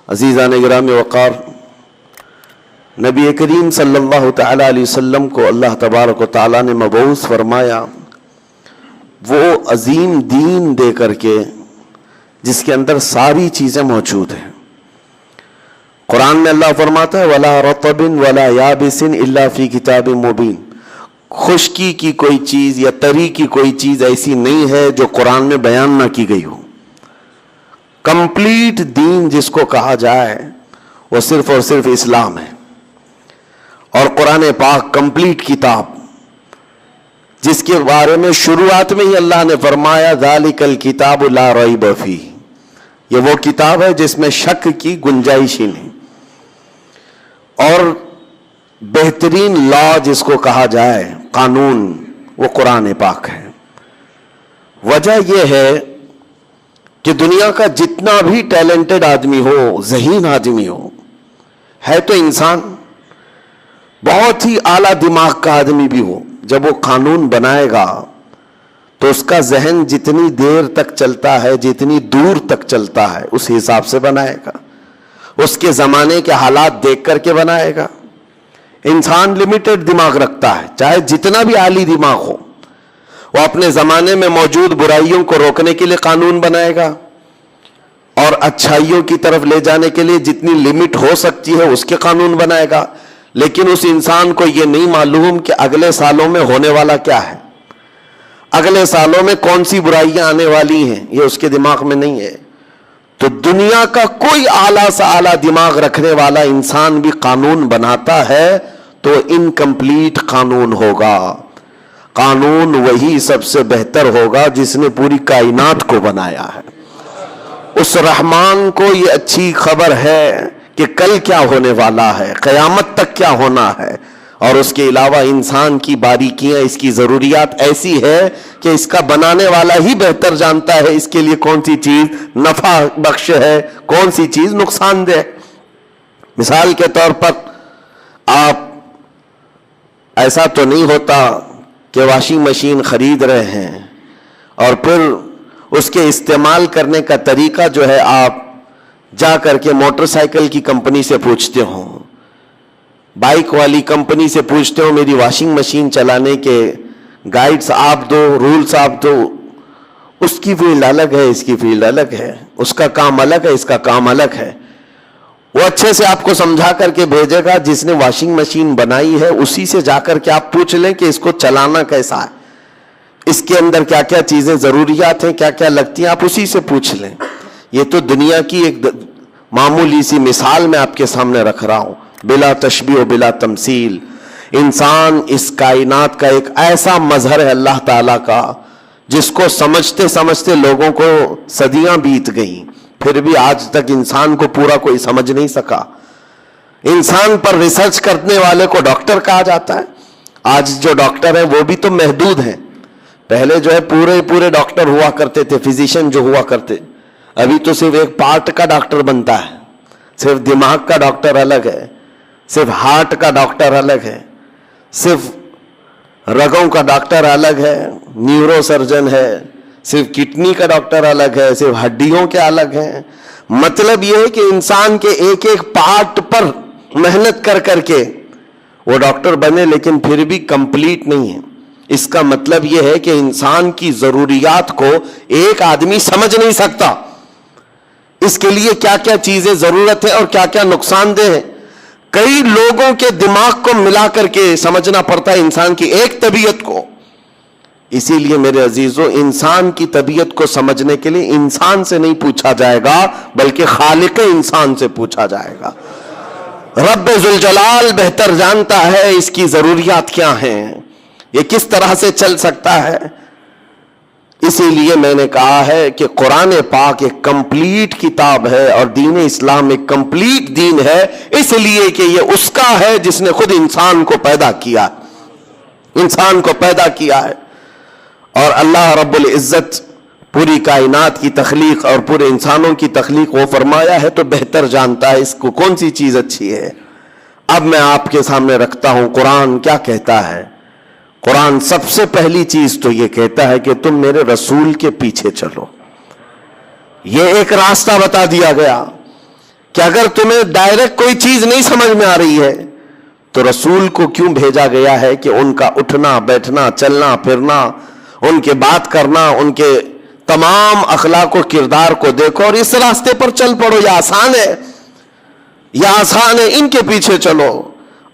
عزیزان گرامی وقار، نبی کریم صلی اللہ تعالی علیہ وسلم کو اللہ تبارک و تعالیٰ نے مبعوث فرمایا وہ عظیم دین دے کر کے جس کے اندر ساری چیزیں موجود ہیں۔ قرآن میں اللہ فرماتا ہے وَلَا رَطَبٍ وَلَا يَابِسٍ إِلَّا فِي كِتَابٍ مُبِينٍ، خشکی کی کوئی چیز یا تری کی کوئی چیز ایسی نہیں ہے جو قرآن میں بیان نہ کی گئی ہو۔ کمپلیٹ دین جس کو کہا جائے وہ صرف اور صرف اسلام ہے، اور قرآن پاک کمپلیٹ کتاب جس کے بارے میں شروعات میں ہی اللہ نے فرمایا ذالک الکتاب لا ریب فیہ، یہ وہ کتاب ہے جس میں شک کی گنجائش ہی نہیں۔ اور بہترین لا جس کو کہا جائے قانون وہ قرآن پاک ہے۔ وجہ یہ ہے کہ دنیا کا جتنا بھی ٹیلنٹڈ آدمی ہو، ذہین آدمی ہو، ہے تو انسان، بہت ہی اعلیٰ دماغ کا آدمی بھی ہو، جب وہ قانون بنائے گا تو اس کا ذہن جتنی دیر تک چلتا ہے، جتنی دور تک چلتا ہے، اس حساب سے بنائے گا، اس کے زمانے کے حالات دیکھ کر کے بنائے گا۔ انسان لمیٹڈ دماغ رکھتا ہے، چاہے جتنا بھی عالی دماغ ہو، وہ اپنے زمانے میں موجود برائیوں کو روکنے کے لیے قانون بنائے گا اور اچھائیوں کی طرف لے جانے کے لیے جتنی لمٹ ہو سکتی ہے اس کے قانون بنائے گا۔ لیکن اس انسان کو یہ نہیں معلوم کہ اگلے سالوں میں ہونے والا کیا ہے، اگلے سالوں میں کون سی برائیاں آنے والی ہیں، یہ اس کے دماغ میں نہیں ہے۔ تو دنیا کا کوئی اعلیٰ سے اعلیٰ دماغ رکھنے والا انسان بھی قانون بناتا ہے تو انکمپلیٹ قانون ہوگا۔ قانون وہی سب سے بہتر ہوگا جس نے پوری کائنات کو بنایا ہے۔ اس رحمان کو یہ اچھی خبر ہے کہ کل کیا ہونے والا ہے، قیامت تک کیا ہونا ہے، اور اس کے علاوہ انسان کی باریکیاں، اس کی ضروریات ایسی ہے کہ اس کا بنانے والا ہی بہتر جانتا ہے اس کے لیے کون سی چیز نفع بخش ہے، کون سی چیز نقصان دہ۔ مثال کے طور پر آپ، ایسا تو نہیں ہوتا کہ واشنگ مشین خرید رہے ہیں اور پھر اس کے استعمال کرنے کا طریقہ جو ہے آپ جا کر کے موٹر سائیکل کی کمپنی سے پوچھتے ہوں، بائک والی کمپنی سے پوچھتے ہو میری واشنگ مشین چلانے کے گائیڈز آپ دو، رولز آپ دو۔ اس کی فیلڈ الگ ہے، اس کی فیلڈ الگ ہے، اس کا کام الگ ہے، اس کا کام الگ ہے۔ وہ اچھے سے آپ کو سمجھا کر کے بھیجے گا، جس نے واشنگ مشین بنائی ہے اسی سے جا کر کے آپ پوچھ لیں کہ اس کو چلانا کیسا ہے، اس کے اندر کیا کیا چیزیں ضروریات ہیں، کیا کیا لگتی ہیں، آپ اسی سے پوچھ لیں۔ یہ تو دنیا کی ایک معمولی سی مثال میں آپ کے سامنے رکھ رہا ہوں، بلا تشبیہ و بلا تمثیل۔ انسان اس کائنات کا ایک ایسا مظہر ہے اللہ تعالیٰ کا جس کو سمجھتے سمجھتے لوگوں کو صدیاں بیت گئیں، پھر بھی آج تک انسان کو پورا کوئی سمجھ نہیں سکا۔ انسان پر ریسرچ کرنے والے کو ڈاکٹر کہا جاتا ہے۔ آج جو ڈاکٹر ہیں وہ بھی تو محدود ہیں، پہلے جو ہے پورے ڈاکٹر ہوا کرتے تھے، فزیشین جو ہوا کرتے، ابھی تو صرف ایک پارٹ کا ڈاکٹر بنتا ہے، صرف دماغ کا ڈاکٹر الگ ہے، صرف ہارٹ کا ڈاکٹر الگ ہے، صرف رگوں کا ڈاکٹر الگ ہے، نیورو سرجن ہے، صرف کڈنی کا ڈاکٹر الگ ہے، صرف ہڈیوں کے الگ ہیں۔ مطلب یہ ہے کہ انسان کے ایک ایک پارٹ پر محنت کر کر کے وہ ڈاکٹر بنے، لیکن پھر بھی کمپلیٹ نہیں ہے۔ اس کا مطلب یہ ہے کہ انسان کی ضروریات کو ایک آدمی سمجھ نہیں سکتا، اس کے لیے کیا کیا چیزیں ضرورت ہے اور کیا کیا نقصان دہ ہے۔ کئی لوگوں کے دماغ کو ملا کر کے سمجھنا پڑتا ہے انسان کی ایک طبیعت کو۔ اسی لیے میرے عزیزو، انسان کی طبیعت کو سمجھنے کے لیے انسان سے نہیں پوچھا جائے گا بلکہ خالق انسان سے پوچھا جائے گا۔ رب ذوالجلال بہتر جانتا ہے اس کی ضروریات کیا ہیں، یہ کس طرح سے چل سکتا ہے۔ اسی لیے میں نے کہا ہے کہ قرآن پاک ایک کمپلیٹ کتاب ہے اور دین اسلام ایک کمپلیٹ دین ہے، اس لیے کہ یہ اس کا ہے جس نے خود انسان کو پیدا کیا، انسان کو پیدا کیا ہے۔ اور اللہ رب العزت پوری کائنات کی تخلیق اور پورے انسانوں کی تخلیق وہ فرمایا ہے تو بہتر جانتا ہے اس کو کون سی چیز اچھی ہے۔ اب میں آپ کے سامنے رکھتا ہوں قرآن کیا کہتا ہے۔ قرآن سب سے پہلی چیز تو یہ کہتا ہے کہ تم میرے رسول کے پیچھے چلو۔ یہ ایک راستہ بتا دیا گیا کہ اگر تمہیں ڈائریکٹ کوئی چیز نہیں سمجھ میں آ رہی ہے تو رسول کو کیوں بھیجا گیا ہے کہ ان کا اٹھنا بیٹھنا چلنا پھرنا، ان کے بات کرنا، ان کے تمام اخلاق و کردار کو دیکھو اور اس راستے پر چل پڑو. یہ آسان ہے، یہ آسان ہے، ان کے پیچھے چلو.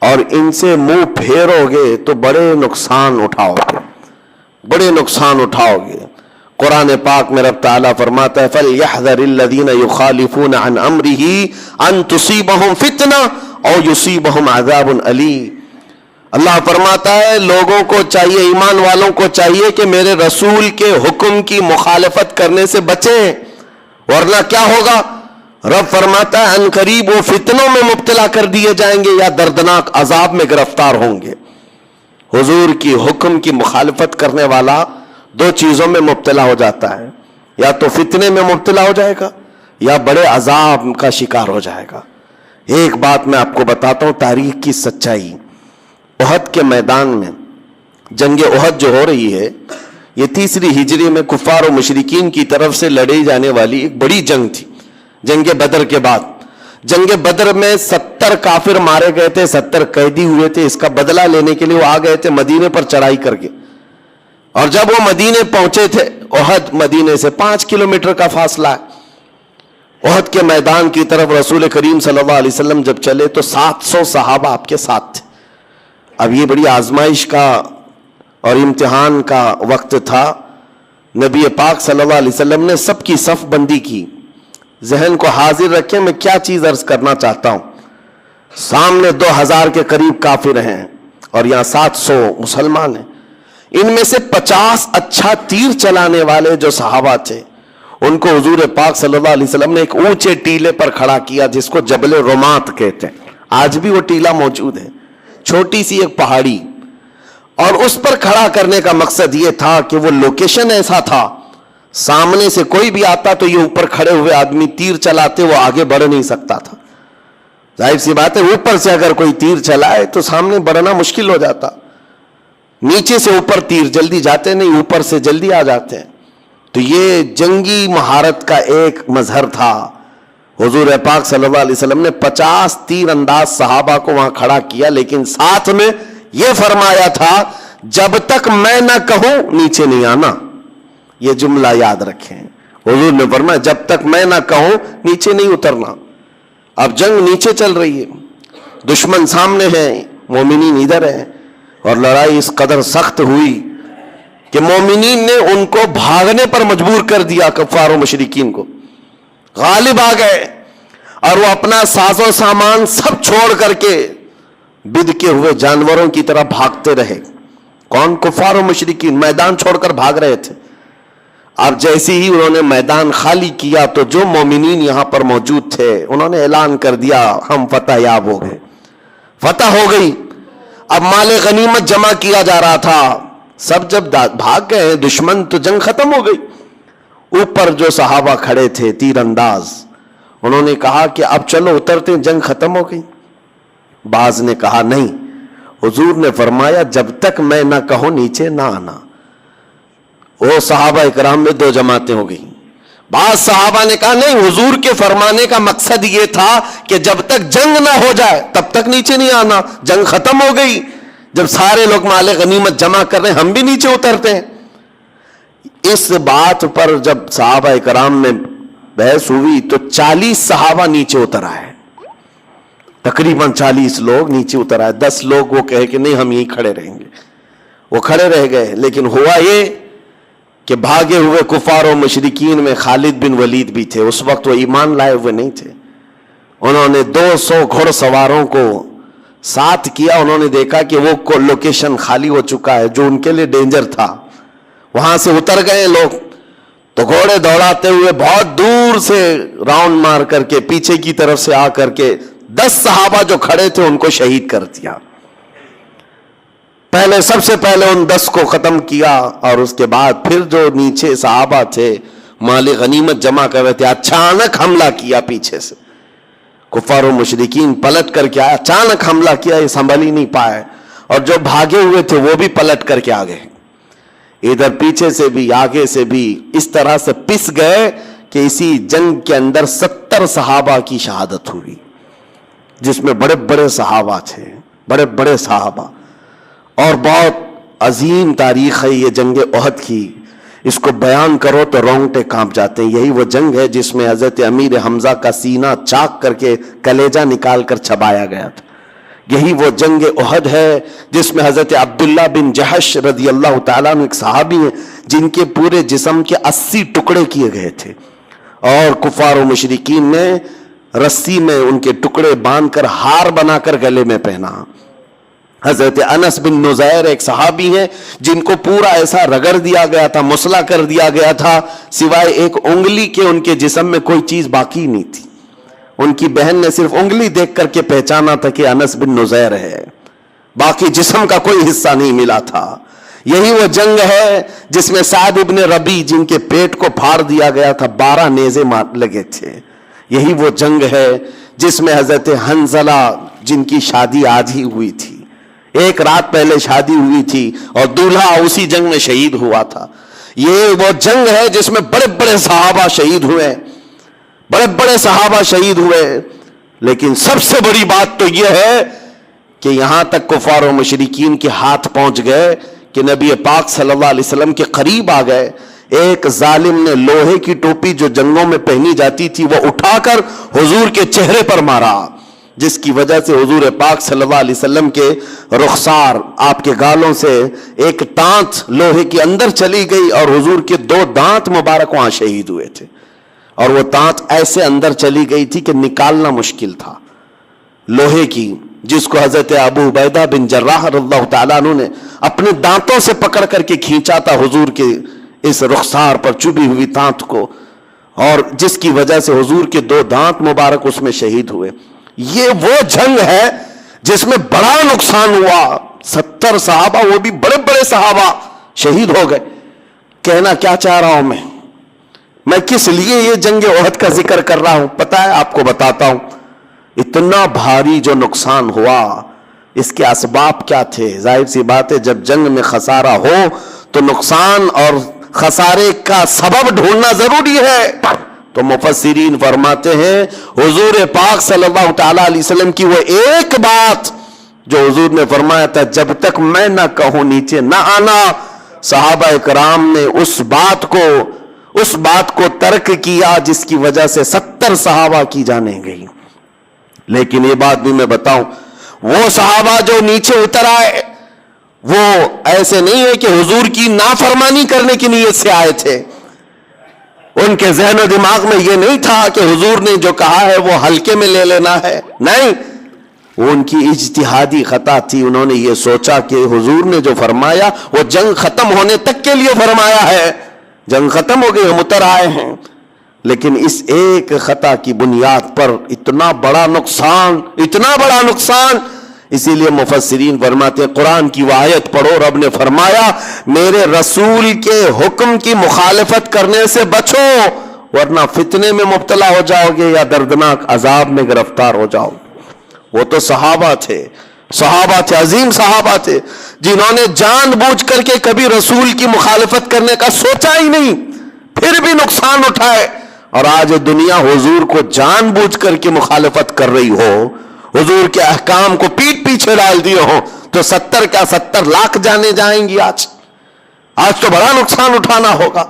اور ان سے منہ پھیرو گے تو بڑے نقصان اٹھاؤ گے، بڑے نقصان اٹھاؤ گے. قرآن پاک میں رب تعالیٰ فرماتا ہے فَلْيَحْذَرِ الَّذِينَ يُخَالِفُونَ عَنْ أَمْرِهِ أَن تُصِيبَهُمْ فِتْنَةٌ أَوْ يُصِيبَهُمْ عَذَابٌ أَلِيمٌ. اللہ فرماتا ہے لوگوں کو چاہیے، ایمان والوں کو چاہیے کہ میرے رسول کے حکم کی مخالفت کرنے سے بچیں، ورنہ کیا ہوگا؟ رب فرماتا ہے ان قریب وہ فتنوں میں مبتلا کر دیے جائیں گے یا دردناک عذاب میں گرفتار ہوں گے. حضور کی حکم کی مخالفت کرنے والا دو چیزوں میں مبتلا ہو جاتا ہے، یا تو فتنے میں مبتلا ہو جائے گا یا بڑے عذاب کا شکار ہو جائے گا. ایک بات میں آپ کو بتاتا ہوں تاریخ کی سچائی. احد کے میدان میں جنگ احد جو ہو رہی ہے، یہ 3 ہجری میں کفار و مشرکین کی طرف سے لڑی جانے والی ایک بڑی جنگ تھی. جنگ بدر کے بعد، جنگ بدر میں 70 کافر مارے گئے تھے، 70 قیدی ہوئے تھے. اس کا بدلہ لینے کے لیے وہ آ گئے تھے مدینے پر چڑھائی کر کے. اور جب وہ مدینے پہنچے تھے، احد مدینے سے 5 کلومیٹر کا فاصلہ ہے، احد کے میدان کی طرف رسول کریم صلی اللہ علیہ وسلم جب چلے تو 700 صحابہ آپ کے ساتھ تھے. اب یہ بڑی آزمائش کا اور امتحان کا وقت تھا. نبی پاک صلی اللہ علیہ وسلم نے سب کی صف بندی کی. ذہن کو حاضر رکھیں، میں کیا چیز عرض کرنا چاہتا ہوں. سامنے 2000 کے قریب کافر ہیں اور یہاں 700 مسلمان ہیں. ان میں سے 50 اچھا تیر چلانے والے جو صحابہ تھے ان کو حضور پاک صلی اللہ علیہ وسلم نے ایک اونچے ٹیلے پر کھڑا کیا جس کو جبل رمات کہتے ہیں. آج بھی وہ ٹیلا موجود ہے، چھوٹی سی ایک پہاڑی. اور اس پر کھڑا کرنے کا مقصد یہ تھا کہ وہ لوکیشن ایسا تھا، سامنے سے کوئی بھی آتا تو یہ اوپر کھڑے ہوئے آدمی تیر چلاتے وہ آگے بڑھ نہیں سکتا تھا. ظاہر سی بات ہے اوپر سے اگر کوئی تیر چلائے تو سامنے بڑھنا مشکل ہو جاتا. نیچے سے اوپر تیر جلدی جاتے نہیں، اوپر سے جلدی آ جاتے ہیں. تو یہ جنگی مہارت کا ایک مظہر تھا. حضور پاک صلی اللہ علیہ وسلم نے 50 تیر انداز صحابہ کو وہاں کھڑا کیا، لیکن ساتھ میں یہ فرمایا تھا جب تک میں نہ کہوں نیچے نہیں آنا. یہ جملہ یاد رکھیں. حضور نے فرمایا جب تک میں نہ کہوں نیچے نہیں اترنا. اب جنگ نیچے چل رہی ہے، دشمن سامنے ہیں، مومنین ادھر ہیں، اور لڑائی اس قدر سخت ہوئی کہ مومنین نے ان کو بھاگنے پر مجبور کر دیا. کفار و مشرکین کو غالب آ گئے اور وہ اپنا ساز و سامان سب چھوڑ کر کے بد کے ہوئے جانوروں کی طرح بھاگتے رہے. کون؟ کفار و مشرکین میدان چھوڑ کر بھاگ رہے تھے. اب جیسے ہی انہوں نے میدان خالی کیا تو جو مومنین یہاں پر موجود تھے انہوں نے اعلان کر دیا ہم فتح یاب ہو گئے، فتح ہو گئی. اب مال غنیمت جمع کیا جا رہا تھا. سب جب بھاگ گئے دشمن تو جنگ ختم ہو گئی. اوپر جو صحابہ کھڑے تھے تیر انداز، انہوں نے کہا کہ اب چلو اترتے، جنگ ختم ہو گئی. بعض نے کہا نہیں، حضور نے فرمایا جب تک میں نہ کہوں نیچے نہ آنا. وہ صحابہ اکرام میں 2 جماعتیں ہو گئی. بعض صحابہ نے کہا نہیں، حضور کے فرمانے کا مقصد یہ تھا کہ جب تک جنگ نہ ہو جائے تب تک نیچے نہیں آنا. جنگ ختم ہو گئی، جب سارے لوگ مال غنیمت جمع کر رہے ہیں ہم بھی نیچے اترتے ہیں. اس بات پر جب صحابہ اکرام میں بحث ہوئی تو 40 صحابہ نیچے اتر آئے. تقریباً 40 لوگ نیچے اتر آئے. 10 لوگ وہ کہے کہ نہیں ہم یہیں کھڑے رہیں گے، وہ کھڑے رہ گئے. لیکن ہوا یہ کہ بھاگے ہوئے کفار و مشرکین میں خالد بن ولید بھی تھے. اس وقت وہ ایمان لائے ہوئے نہیں تھے. انہوں نے 200 گھڑ سواروں کو ساتھ کیا. انہوں نے دیکھا کہ وہ لوکیشن خالی ہو چکا ہے جو ان کے لیے ڈینجر تھا. وہاں سے اتر گئے لوگ تو گھوڑے دوڑاتے ہوئے بہت دور سے راؤنڈ مار کر کے پیچھے کی طرف سے آ کر کے 10 صحابہ جو کھڑے تھے ان کو شہید کر دیا. پہلے سب سے پہلے ان 10 کو ختم کیا اور اس کے بعد پھر جو نیچے صحابہ تھے مال غنیمت جمع کر رہے تھے اچانک حملہ کیا پیچھے سے. کفار و مشرکین پلٹ کر کے آئے، اچانک حملہ کیا، یہ سنبھل ہی نہیں پائے. اور جو بھاگے ہوئے تھے وہ بھی پلٹ کر کے آ گئے. ادھر پیچھے سے بھی آگے سے بھی اس طرح سے پس گئے کہ اسی جنگ کے اندر 70 صحابہ کی شہادت ہوئی، جس میں بڑے بڑے صحابہ تھے، بڑے بڑے صحابہ، اور بہت عظیم تاریخ ہے یہ جنگ احد کی. اس کو بیان کرو تو رونگٹے کانپ جاتے ہیں. یہی وہ جنگ ہے جس میں حضرت امیر حمزہ کا سینہ چاک کر کے کلیجہ نکال کر چبایا گیا تھا. یہی وہ جنگ احد ہے جس میں حضرت عبداللہ بن جحش رضی اللہ تعالیٰ عنہ ایک صحابی ہیں جن کے پورے جسم کے 80 ٹکڑے کیے گئے تھے، اور کفار و مشرکین نے رسی میں ان کے ٹکڑے باندھ کر ہار بنا کر گلے میں پہنا. حضرت انس بن نزیر ایک صحابی ہیں جن کو پورا ایسا رگڑ دیا گیا تھا، مسلح کر دیا گیا تھا، سوائے ایک انگلی کے ان کے جسم میں کوئی چیز باقی نہیں تھی. ان کی بہن نے صرف انگلی دیکھ کر کے پہچانا تھا کہ انس بن نزیر ہے، باقی جسم کا کوئی حصہ نہیں ملا تھا. یہی وہ جنگ ہے جس میں سعد ابن ربی جن کے پیٹ کو پھاڑ دیا گیا تھا، 12 نیزے لگے تھے. یہی وہ جنگ ہے جس میں حضرت حنظلہ جن کی شادی آج ہی ہوئی تھی، ایک رات پہلے شادی ہوئی تھی اور دولہا اسی جنگ میں شہید ہوا تھا. یہ وہ جنگ ہے جس میں بڑے بڑے صحابہ شہید ہوئے، بڑے بڑے صحابہ شہید ہوئے. لیکن سب سے بڑی بات تو یہ ہے کہ یہاں تک کفار و مشرکین کے ہاتھ پہنچ گئے کہ نبی پاک صلی اللہ علیہ وسلم کے قریب آ گئے. ایک ظالم نے لوہے کی ٹوپی جو جنگوں میں پہنی جاتی تھی وہ اٹھا کر حضور کے چہرے پر مارا، جس کی وجہ سے حضور پاک صلی اللہ علیہ وسلم کے رخسار، آپ کے گالوں سے ایک دانت لوہے کے اندر چلی گئی اور حضور کے 2 دانت مبارک وہاں شہید ہوئے تھے. اور وہ دانت ایسے اندر چلی گئی تھی کہ نکالنا مشکل تھا، لوہے کی، جس کو حضرت ابو عبیدہ بن جراح رضی اللہ تعالیٰ عنہ نے اپنے دانتوں سے پکڑ کر کے کھینچا تھا حضور کے اس رخسار پر چبھی ہوئی دانت کو، اور جس کی وجہ سے حضور کے 2 دانت مبارک اس میں شہید ہوئے. یہ وہ جنگ ہے جس میں بڑا نقصان ہوا، 70 صحابہ، وہ بھی بڑے بڑے صحابہ شہید ہو گئے. کہنا کیا چاہ رہا ہوں میں کس لیے یہ جنگ احد کا ذکر کر رہا ہوں پتہ ہے آپ کو؟ بتاتا ہوں. اتنا بھاری جو نقصان ہوا، اس کے اسباب کیا تھے؟ ظاہر سی بات ہے جب جنگ میں خسارہ ہو تو نقصان اور خسارے کا سبب ڈھونڈنا ضروری ہے. تو مفسرین فرماتے ہیں حضور پاک صلی اللہ تعالیٰ علیہ وسلم کی وہ ایک بات جو حضور نے فرمایا تھا جب تک میں نہ کہوں نیچے نہ آنا، صحابہ کرام نے اس بات کو ترک کیا جس کی وجہ سے 70 صحابہ کی جانیں گئی. لیکن یہ بات بھی میں بتاؤں، وہ صحابہ جو نیچے اتر آئے وہ ایسے نہیں ہے کہ حضور کی نافرمانی کرنے کی نیت سے آئے تھے. ان کے ذہن و دماغ میں یہ نہیں تھا کہ حضور نے جو کہا ہے وہ ہلکے میں لے لینا ہے، نہیں، وہ ان کی اجتہادی خطا تھی. انہوں نے یہ سوچا کہ حضور نے جو فرمایا وہ جنگ ختم ہونے تک کے لیے فرمایا ہے، جنگ ختم ہو گئی، ہم اتر آئے ہیں. لیکن اس ایک خطا کی بنیاد پر اتنا بڑا نقصان، اسی لیے مفسرین فرماتے ہیں قرآن کی وہ آیت پڑھو، رب نے فرمایا میرے رسول کے حکم کی مخالفت کرنے سے بچو ورنہ فتنے میں مبتلا ہو جاؤ گے یا دردناک عذاب میں گرفتار ہو جاؤ. وہ تو صحابہ تھے، عظیم صحابہ تھے جنہوں نے جان بوجھ کر کے کبھی رسول کی مخالفت کرنے کا سوچا ہی نہیں، پھر بھی نقصان اٹھائے. اور آج دنیا حضور کو جان بوجھ کر کے مخالفت کر رہی ہو، حضور کے احکام کو پیٹ پیچھے ڈال دیے ہو، تو 70 لاکھ جانے جائیں گی. آج تو بڑا نقصان اٹھانا ہوگا.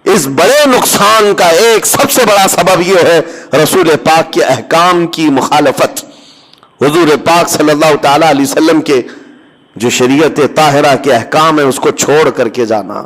اس بڑے نقصان کا ایک سب سے بڑا سبب یہ ہے رسول پاک کے احکام کی مخالفت، حضور پاک صلی اللہ تعالی علیہ وسلم کے جو شریعت طاہرہ کے احکام ہیں اس کو چھوڑ کر کے جانا.